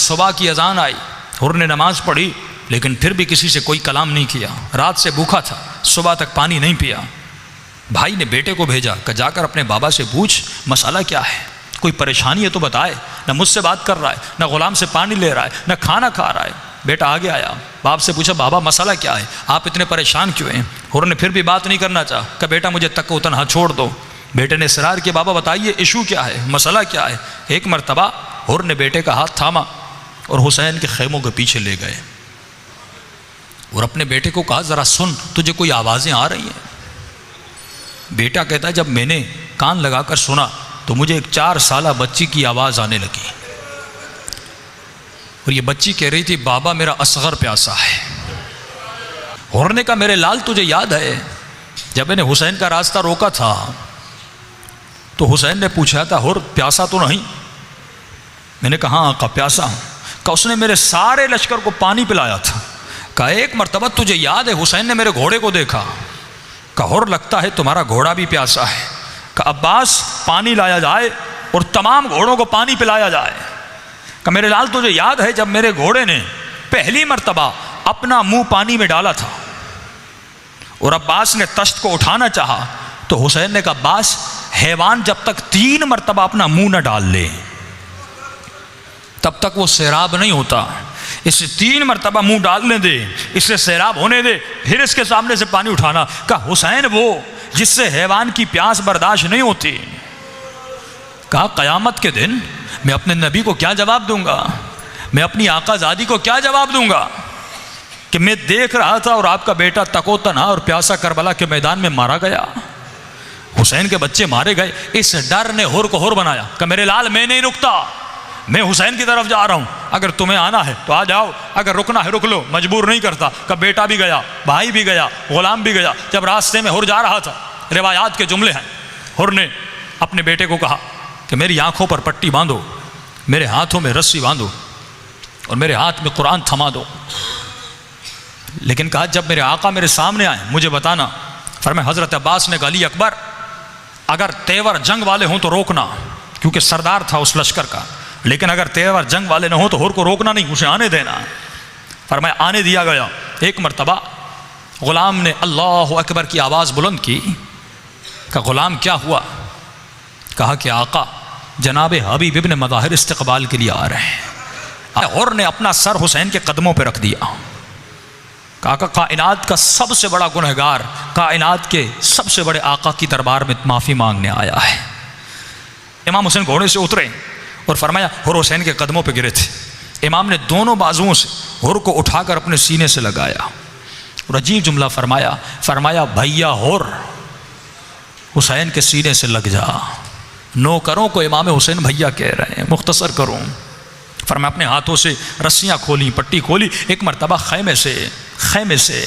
सुबह की अजान आई, हुर ने नमाज पढ़ी, लेकिन फिर भी किसी से कोई कलाम नहीं किया। रात से भूखा था, सुबह तक पानी नहीं पिया। भाई ने बेटे को भेजा कि जाकर अपने बाबा से पूछ मसाला क्या है, कोई परेशानी है तो बताए। न मुझसे बात कर रहा है, न गुलाम से पानी ले रहा है, न खाना खा रहा है। बेटा आगे आया, बाप से पूछा बाबा मसाला क्या है, आप इतने परेशान क्यों हैं? हुर ने फिर भी बात नहीं करना चाहा कि बेटा मुझे तक को तनहा छोड़ दो। बेटे ने इसरार किया, बाबा बताइए इशू क्या है, मसला क्या है। एक मरतबा हुर ने बेटे का हाथ थामा और हुसैन के खेमों के पीछे ले गए और अपने बेटे को कहा ज़रा सुन, तुझे कोई आवाज़ें आ रही हैं? बेटा कहता है जब मैंने कान लगाकर सुना तो मुझे एक 4 साला बच्ची की आवाज़ आने लगी और ये बच्ची कह रही थी बाबा मेरा असगर प्यासा है। हुर ने कहा मेरे लाल तुझे याद है जब मैंने हुसैन का रास्ता रोका था तो हुसैन ने पूछा था हुर प्यासा तो नहीं? मैंने कहा हाँ का प्यासा हूँ। कहा उसने मेरे सारे लश्कर को पानी पिलाया था। कहा एक मरतबा तुझे याद है हुसैन ने मेरे घोड़े को देखा। कहा हुर लगता है तुम्हारा घोड़ा भी प्यासा है। कहा अब्बास पानी लाया जाए और तमाम घोड़ों को पानी पिलाया जाए। कहा मेरे लाल तुझे याद है जब मेरे घोड़े ने पहली मरतबा अपना मुंह पानी में डाला था और अब्बास ने तश्त को उठाना चाहा तो हुसैन ने कहा अब्बास हैवान जब तक 3 मरतबा अपना मुंह न डाल ले तब तक वो सैराब नहीं होता, इसे 3 मरतबा मुंह डालने दे, इसे सैराब होने दे, फिर इसके सामने से पानी उठाना। कहा हुसैन वो जिससे हैवान की प्यास बर्दाश्त नहीं होती। कहा क़यामत के दिन मैं अपने नबी को क्या जवाब दूंगा, मैं अपनी आकाज़ादी को क्या जवाब दूंगा कि मैं देख रहा था और आपका बेटा तकोतना और प्यासा करबला के मैदान में मारा गया, हुसैन के बच्चे मारे गए। इस डर ने हुर को हुर बनाया कि मेरे लाल मैं नहीं रुकता, मैं हुसैन की तरफ जा रहा हूं, अगर तुम्हें आना है तो आ जाओ, अगर रुकना है रुक लो, मजबूर नहीं करता। का बेटा भी गया, भाई भी गया, गुलाम भी गया। जब रास्ते में हुर जा रहा था, रिवायात के जुमले हैं, हुर ने अपने बेटे को कहा कि मेरी आंखों पर पट्टी बांधो, मेरे हाथों में रस्सी बांधो और मेरे हाथ में कुरान थमा दो। लेकिन कहा जब मेरे आका मेरे सामने आए मुझे बताना। फरमाया हजरत अब्बास ने कहा अली अकबर अगर तेवर जंग वाले हों तो रोकना, क्योंकि सरदार था उस लश्कर का, लेकिन अगर तेवर जंग वाले न हो तो हुर को रोकना नहीं, उसे आने देना। फरमाया आने दिया गया। एक मरतबा गुलाम ने अल्लाह अकबर की आवाज़ बुलंद की। कहा गुलाम क्या हुआ? कहा कि आका जनाब हबीब इब्न मज़ाहिर इस्तक़बाल के लिए आ रहे हैं। हुर ने अपना सर हुसैन के कदमों पर रख दिया। कहा कायनात का सबसे बड़ा गुनहगार कायनात के सबसे बड़े आका की दरबार में माफ़ी मांगने आया है। इमाम हुसैन घोड़े से उतरे और फरमाया हुर हुसैन के कदमों पे गिरे थे। इमाम ने दोनों बाजुओं से हुर को उठाकर अपने सीने से लगाया और अजीब जुमला फरमाया भैया हुर हुसैन के सीने से लग जा। नौकरों को इमाम हुसैन भैया कह रहे हैं। मुख्तसर करूँ, फरमाया अपने हाथों से रस्सियाँ खोली, पट्टी खोली। एक मरतबा खैमे से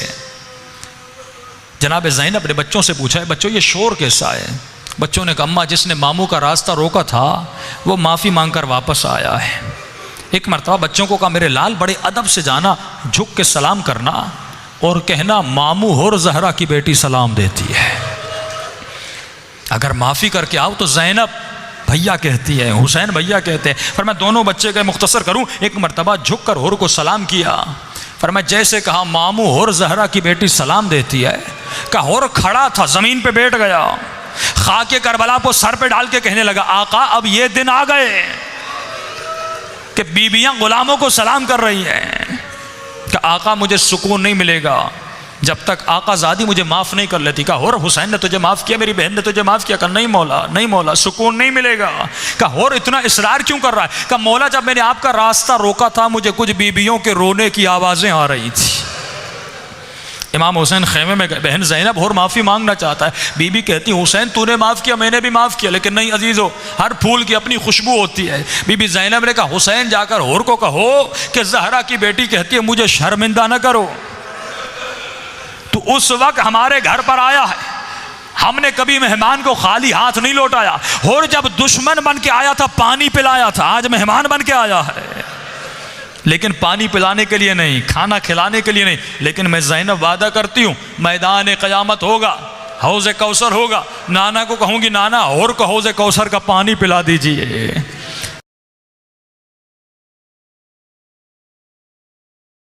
जनाब ज़ैनब ने बच्चों से पूछा है बच्चों ये शोर कैसा है? बच्चों ने कहा अम्मा जिसने मामू का रास्ता रोका था वो माफ़ी मांगकर वापस आया है। एक मरतबा बच्चों को कहा मेरे लाल बड़े अदब से जाना, झुक के सलाम करना और कहना मामू हुर ज़हरा की बेटी सलाम देती है। अगर माफ़ी करके आओ तो ज़ैनब भैया कहती है, हुसैन भैया कहते हैं। फिर मैं दोनों बच्चे का मुख्तसर करूं, एक मरतबा झुक कर हुर को सलाम किया। फिर मैं जैसे कहा मामू हुर ज़हरा की बेटी सलाम देती है, का हुर खड़ा था ज़मीन पे बैठ गया, खाके करबला को सर पे डाल के कहने लगा आका अब ये दिन आ गए कि बीबियां गुलामों को सलाम कर रही हैं कि आका मुझे सुकून नहीं मिलेगा जब तक आका ज़ादी मुझे माफ़ नहीं कर लेती। कहा हुर हुसैन ने तुझे माफ़ किया, मेरी बहन ने तुझे माफ़ किया? कहा नहीं मौला सुकून नहीं मिलेगा। कहा हुर इतना इसरार क्यों कर रहा है? कहा मौला जब मैंने आपका रास्ता रोका था मुझे कुछ बीबियों के रोने की आवाज़ें आ रही थी। इमाम हुसैन खेमे में गए, बहन ज़ैनब हुर माफ़ी मांगना चाहता है। बीबी कहती हुसैन तूने माफ़ किया मैंने भी माफ़ किया, लेकिन नहीं अजीज़ो हर फूल की अपनी खुशबू होती है। बीबी ज़ैनब ने कहा हुसैन जाकर हुर को कहो कि ज़हरा की बेटी कहती है मुझे शर्मिंदा न करो, तो उस वक्त हमारे घर पर आया है, हमने कभी मेहमान को खाली हाथ नहीं लौटाया। हुर जब दुश्मन बन के आया था पानी पिलाया था, आज मेहमान बन के आया है लेकिन पानी पिलाने के लिए नहीं, खाना खिलाने के लिए नहीं। लेकिन मैं ज़ैनब वादा करती हूँ मैदान क़यामत होगा, हौज़ कौसर होगा, नाना को कहूँगी नाना हुर को हौज़ कौसर का पानी पिला दीजिए।